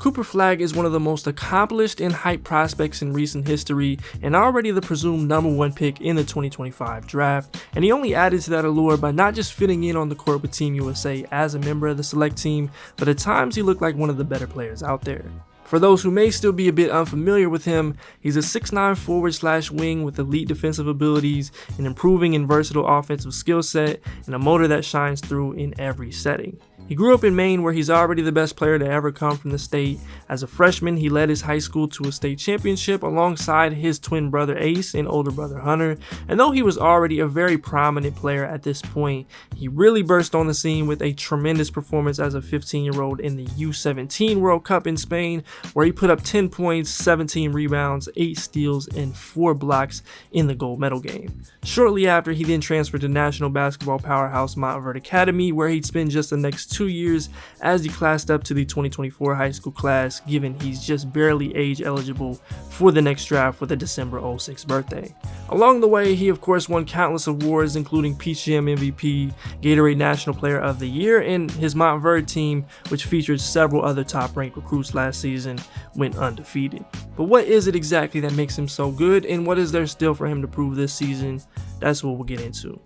Cooper Flagg is one of the most accomplished and hyped prospects in recent history and already the presumed #1 pick in the 2025 draft, and he only added to that allure by not just fitting in on the court with Team USA as a member of the select team, but at times he looked like one of the better players out there. For those who may still be a bit unfamiliar with him, he's a 6'9" forward/wing with elite defensive abilities, an improving and versatile offensive skill set, and a motor that shines through in every setting. He grew up in Maine, where he's already the best player to ever come from the state. As a freshman, he led his high school to a state championship alongside his twin brother Ace and older brother Hunter, and though he was already a very prominent player at this point, he really burst on the scene with a tremendous performance as a 15-year-old in the U17 World Cup in Spain, where he put up 10 points, 17 rebounds, 8 steals, and 4 blocks in the gold medal game. Shortly after, he then transferred to national basketball powerhouse Montverde Academy, where he'd spend just the next 2 years as he classed up to the 2024 high school class, given he's just barely age eligible for the next draft with a December 06 birthday. Along the way, he of course won countless awards, including Peach Jam MVP, Gatorade National Player of the Year, and his Montverde team, which featured several other top-ranked recruits last season, went undefeated. But what is it exactly that makes him so good, and what is there still for him to prove this season? That's what we'll get into.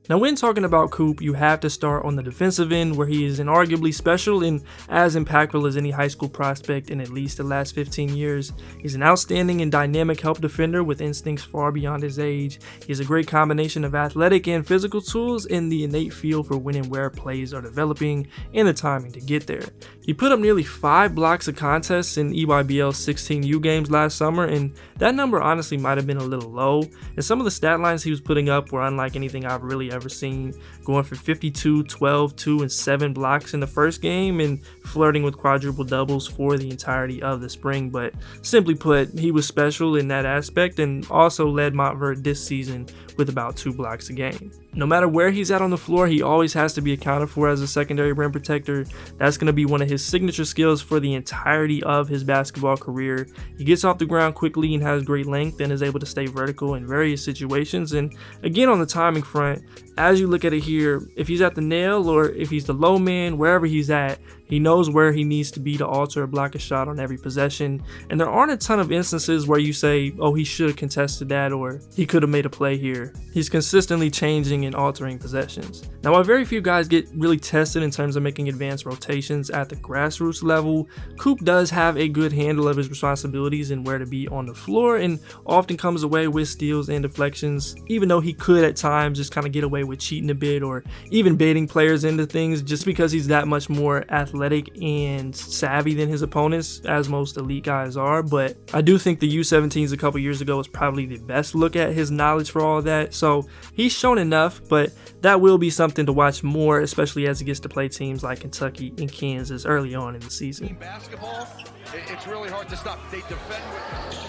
Now, when talking about Coop, you have to start on the defensive end, where he is inarguably special and as impactful as any high school prospect in at least the last 15 years. He's an outstanding and dynamic help defender with instincts far beyond his age. He has a great combination of athletic and physical tools and the innate feel for when and where plays are developing and the timing to get there. He put up nearly 5 blocks of contests in EYBL's 16U games last summer, and that number honestly might have been a little low, and some of the stat lines he was putting up were unlike anything I've really ever seen, going for 52, 12, 2, and 7 blocks in the first game and flirting with quadruple doubles for the entirety of the spring. But simply put, he was special in that aspect and also led Montverde this season with about 2 blocks a game. No matter where he's at on the floor, he always has to be accounted for as a secondary rim protector. That's going to be one of his signature skills for the entirety of his basketball career. He gets off the ground quickly and has great length and is able to stay vertical in various situations. And again, on the timing front, as you look at it here, if he's at the nail or if he's the low man, wherever he's at, he knows where he needs to be to alter or block a shot on every possession. And there aren't a ton of instances where you say, oh, he should have contested that or he could have made a play here. He's consistently changing and altering possessions. Now, while very few guys get really tested in terms of making advanced rotations at the grassroots level, Coop does have a good handle of his responsibilities and where to be on the floor, and often comes away with steals and deflections, even though he could at times just kind of get away with cheating a bit or even baiting players into things just because he's that much more athletic and savvy than his opponents, as most elite guys are. But I do think the U17s a couple years ago was probably the best look at his knowledge for all of that, so he's shown enough, but that will be something to watch more, especially as he gets to play teams like Kentucky and Kansas early on in the season. In basketball, it's really hard to stop. They defend with...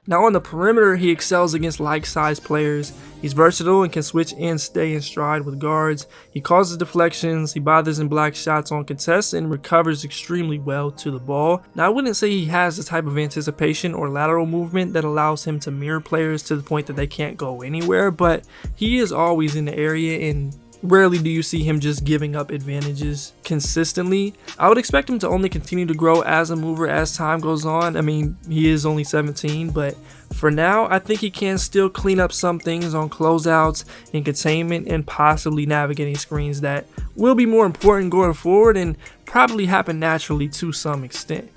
Now, on the perimeter, he excels against like-sized players. He's versatile and can switch and stay in stride with guards. He causes deflections, he bothers and blocks shots on contests, and recovers extremely well to the ball. Now, I wouldn't say he has the type of anticipation or lateral movement that allows him to mirror players to the point that they can't go anywhere, but he is always in the area, and rarely do you see him just giving up advantages consistently. I would expect him to only continue to grow as a mover as time goes on. I mean, he is only 17, but for now, I think he can still clean up some things on closeouts and containment and possibly navigating screens that will be more important going forward and probably happen naturally to some extent.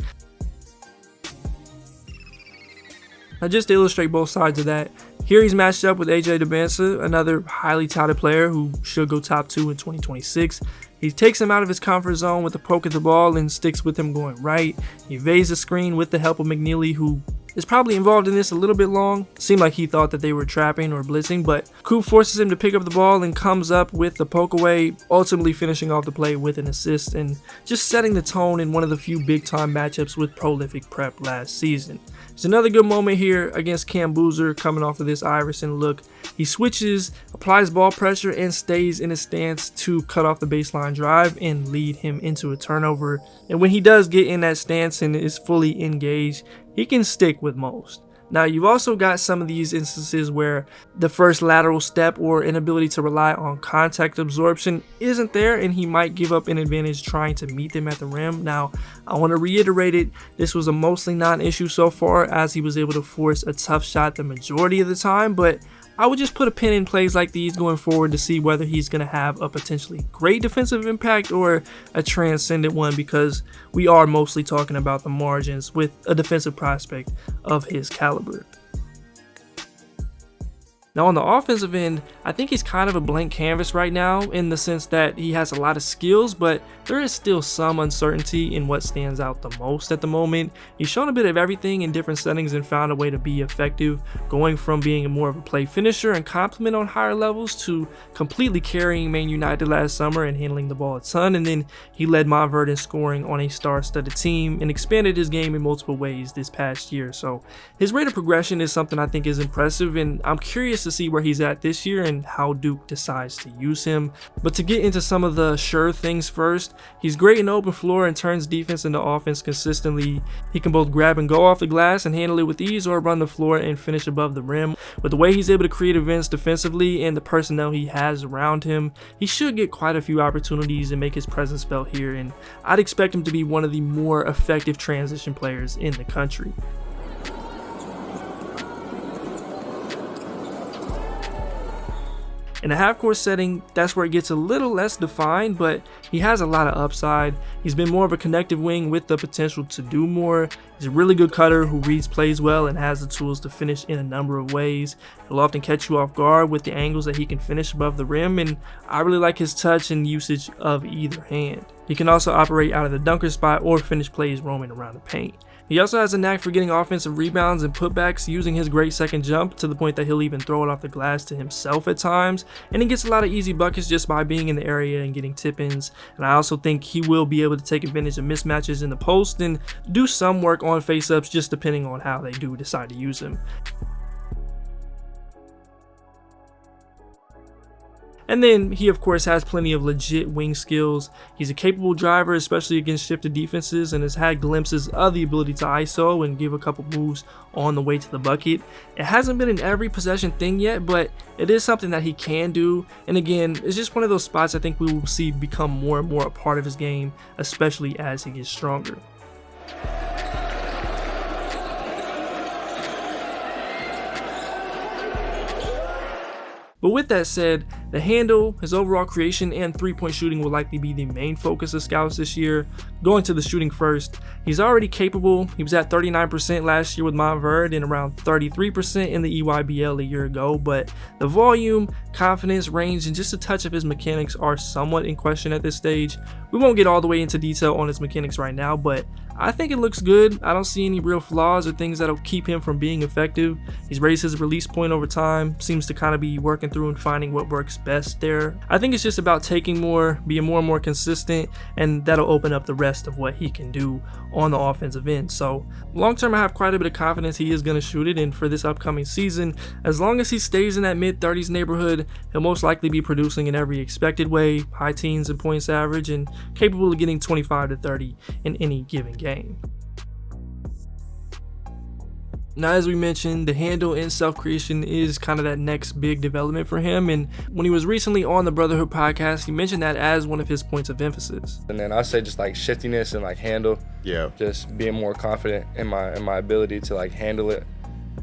Now, just to illustrate both sides of that, here he's matched up with AJ DeBansa, another highly touted player who should go top 2 in 2026. He takes him out of his comfort zone with a poke at the ball and sticks with him going right. He evades the screen with the help of McNeely, who is probably involved in this a little bit long. Seemed like he thought that they were trapping or blitzing, but Coop forces him to pick up the ball and comes up with the poke away, ultimately finishing off the play with an assist and just setting the tone in one of the few big time matchups with prolific prep last season. There's another good moment here against Cam Boozer coming off of this Iverson look. He switches, applies ball pressure, and stays in his stance to cut off the baseline drive and lead him into a turnover. And when he does get in that stance and is fully engaged, he can stick with most. Now, you've also got some of these instances where the first lateral step or inability to rely on contact absorption isn't there, and he might give up an advantage trying to meet them at the rim. Now, I want to reiterate it, this was a mostly non-issue so far, as he was able to force a tough shot the majority of the time, but I would just put a pin in plays like these going forward to see whether he's going to have a potentially great defensive impact or a transcendent one, because we are mostly talking about the margins with a defensive prospect of his caliber. Now, on the offensive end, I think he's kind of a blank canvas right now in the sense that he has a lot of skills, but there is still some uncertainty in what stands out the most at the moment. He's shown a bit of everything in different settings and found a way to be effective, going from being more of a play finisher and complement on higher levels to completely carrying Maine United last summer and handling the ball a ton. And then he led Montverde in scoring on a star-studded team and expanded his game in multiple ways this past year. So his rate of progression is something I think is impressive, and I'm curious to see where he's at this year and how Duke decides to use him. But to get into some of the sure things first, he's great in the open floor and turns defense into offense consistently. He can both grab and go off the glass and handle it with ease, or run the floor and finish above the rim. With the way he's able to create events defensively and the personnel he has around him, he should get quite a few opportunities and make his presence felt here, and I'd expect him to be one of the more effective transition players in the country. In a half-court setting, that's where it gets a little less defined, but he has a lot of upside. He's been more of a connective wing with the potential to do more. He's a really good cutter who reads plays well and has the tools to finish in a number of ways. He'll often catch you off guard with the angles that he can finish above the rim, and I really like his touch and usage of either hand. He can also operate out of the dunker spot or finish plays roaming around the paint. He also has a knack for getting offensive rebounds and putbacks using his great second jump, to the point that he'll even throw it off the glass to himself at times, and he gets a lot of easy buckets just by being in the area and getting tip-ins. And I also think he will be able to take advantage of mismatches in the post and do some work on face-ups, just depending on how they do decide to use him. And then he of course has plenty of legit wing skills. He's a capable driver, especially against shifted defenses, and has had glimpses of the ability to ISO and give a couple moves on the way to the bucket. It hasn't been an every possession thing yet, but it is something that he can do. And again, it's just one of those spots I think we will see become more and more a part of his game, especially as he gets stronger. But with that said, the handle, his overall creation, and three-point shooting will likely be the main focus of scouts this year. Going to the shooting first, he's already capable. He was at 39% last year with Montverde and around 33% in the EYBL a year ago, but the volume, confidence, range, and just a touch of his mechanics are somewhat in question at this stage. We won't get all the way into detail on his mechanics right now, but I think it looks good. I don't see any real flaws or things that'll keep him from being effective. He's raised his release point over time, seems to kind of be working through and finding what works best there. I think it's just about taking more, being more and more consistent, and that'll open up the rest of what he can do on the offensive end. So long term, I have quite a bit of confidence he is going to shoot it, and for this upcoming season, as long as he stays in that mid-30s neighborhood, he'll most likely be producing in every expected way, high teens in points average, and capable of getting 25 to 30 in any given game. Now, as we mentioned, the handle and self-creation is kind of that next big development for him, and when he was recently on the Brotherhood podcast, he mentioned that as one of his points of emphasis. And then I say just like shiftiness and like handle, just being more confident in my ability to like handle it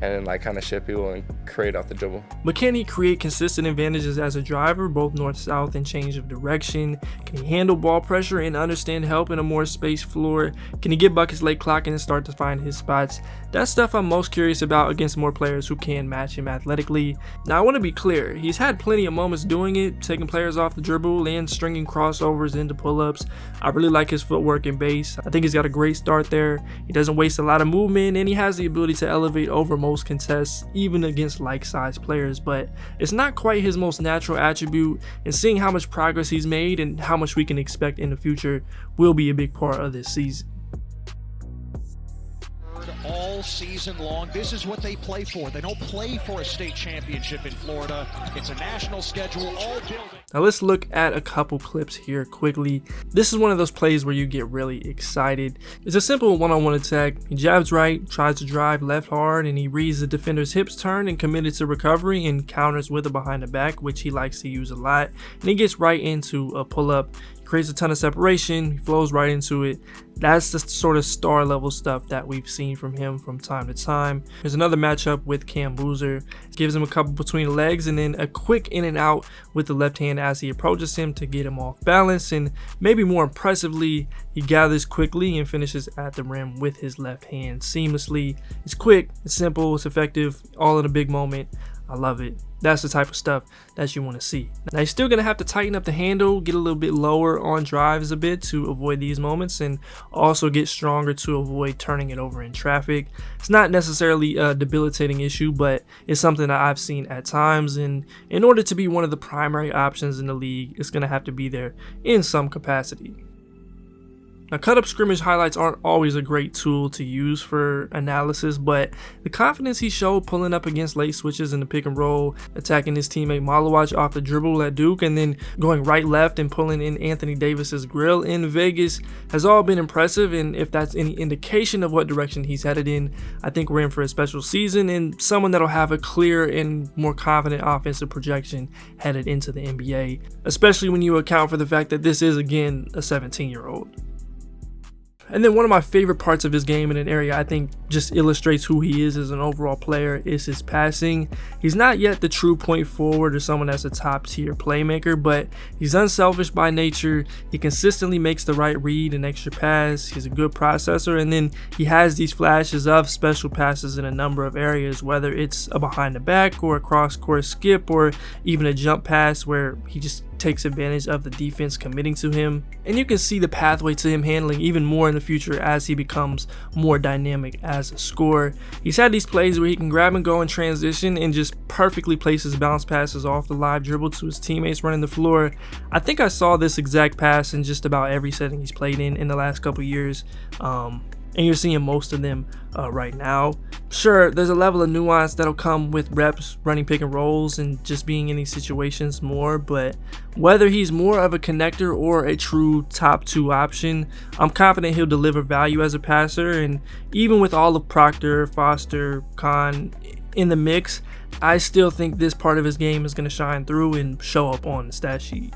and then like kind of shift people and create off the dribble. But can he create consistent advantages as a driver, both north-south and change of direction? Can he handle ball pressure and understand help in a more spaced floor? Can he get buckets late clocking and start to find his spots? That's stuff I'm most curious about against more players who can match him athletically. Now, I want to be clear, he's had plenty of moments doing it, taking players off the dribble and stringing crossovers into pull-ups. I really like his footwork and base. I think he's got a great start there. He doesn't waste a lot of movement, and he has the ability to elevate over most contests, even against like-sized players, but it's not quite his most natural attribute, and seeing how much progress he's made and how much we can expect in the future will be a big part of this season. All all season long. This is what they play for. They don't play for a state championship in Florida. It's a national schedule, all building. Now let's look at a couple clips here quickly. This is one of those plays where you get really excited. It's a simple one-on-one attack. He jabs right, tries to drive left hard, and he reads the defender's hips turn and committed to recovery and counters with a behind the back, which he likes to use a lot. And he gets right into a pull-up. Creates a ton of separation, he flows right into it. That's the sort of star level stuff that we've seen from him from time to time. There's another matchup with Cam Boozer. Gives him a couple between the legs and then a quick in and out with the left hand as he approaches him to get him off balance, and maybe more impressively, he gathers quickly and finishes at the rim with his left hand seamlessly. It's quick, it's simple, it's effective, all in a big moment. I love it. That's the type of stuff that you want to see. Now you're still going to have to tighten up the handle, get a little bit lower on drives a bit to avoid these moments, and also get stronger to avoid turning it over in traffic. It's not necessarily a debilitating issue, but it's something that I've seen at times, and in order to be one of the primary options in the league, it's going to have to be there in some capacity. Now, cut-up scrimmage highlights aren't always a great tool to use for analysis, but the confidence he showed pulling up against late switches in the pick and roll, attacking his teammate Malawach off the dribble at Duke, and then going right-left and pulling in Anthony Davis's grill in Vegas has all been impressive, and if that's any indication of what direction he's headed in, I think we're in for a special season and someone that'll have a clear and more confident offensive projection headed into the NBA, especially when you account for the fact that this is, again, a 17-year-old. And then one of my favorite parts of his game, in an area I think just illustrates who he is as an overall player, is his passing. He's not yet the true point forward or someone that's a top tier playmaker, but he's unselfish by nature. He consistently makes the right read and extra pass. He's a good processor, and then he has these flashes of special passes in a number of areas, whether it's a behind the back or a cross court skip or even a jump pass where he just takes advantage of the defense committing to him, and you can see the pathway to him handling even more in the future as he becomes more dynamic as a scorer. He's had these plays where he can grab and go in transition and just perfectly places bounce passes off the live dribble to his teammates running the floor. I think I saw this exact pass in just about every setting he's played in the last couple years, and you're seeing most of them right now. Sure, there's a level of nuance that'll come with reps running pick and rolls and just being in these situations more, but whether he's more of a connector or a true top 2 option, I'm confident he'll deliver value as a passer. And even with all of Proctor, Foster, Kahn in the mix, I still think this part of his game is going to shine through and show up on the stat sheet.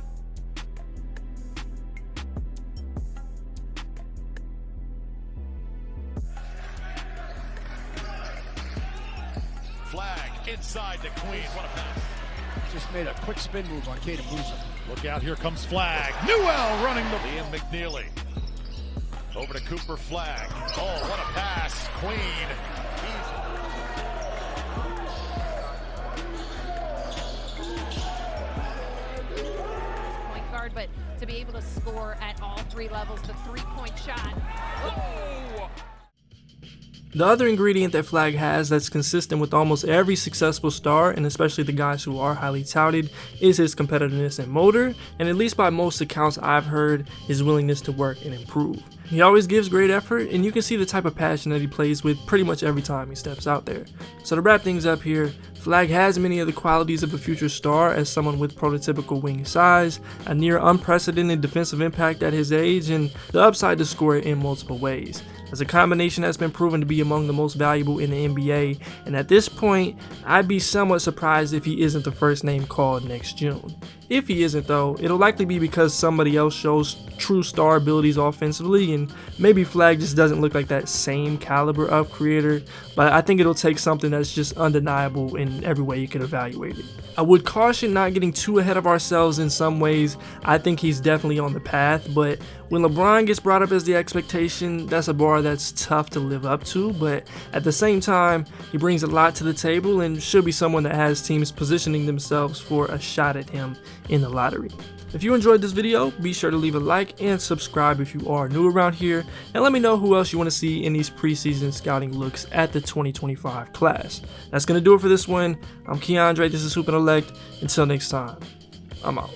Flagg inside the Queen. What a pass. Just made a quick spin move on Caden Boozer. Look out, here comes Flagg. Newell running the Liam McNeely. Over to Cooper Flagg. Oh, what a pass. Queen. Point guard, but to be able to score at all 3 levels, the 3-point shot. Oh! The other ingredient that Flagg has that's consistent with almost every successful star, and especially the guys who are highly touted, is his competitiveness and motor, and at least by most accounts I've heard, his willingness to work and improve. He always gives great effort, and you can see the type of passion that he plays with pretty much every time he steps out there. So to wrap things up here, Flagg has many of the qualities of a future star as someone with prototypical wing size, a near unprecedented defensive impact at his age, and the upside to score in multiple ways. As a combination that's been proven to be among the most valuable in the NBA, and at this point, I'd be somewhat surprised if he isn't the first name called next June. If he isn't though, it'll likely be because somebody else shows true star abilities offensively, and maybe Flagg just doesn't look like that same caliber of creator, but I think it'll take something that's just undeniable in every way you can evaluate it. I would caution not getting too ahead of ourselves in some ways. I think he's definitely on the path, but when LeBron gets brought up as the expectation, that's a bar that's tough to live up to, but at the same time, he brings a lot to the table and should be someone that has teams positioning themselves for a shot at him in the lottery. If you enjoyed this video, be sure to leave a like and subscribe if you are new around here, and let me know who else you want to see in these preseason scouting looks at the 2025 class. That's going to do it for this one. I'm Keandre, this is HoopIntellect. Until next time, I'm out.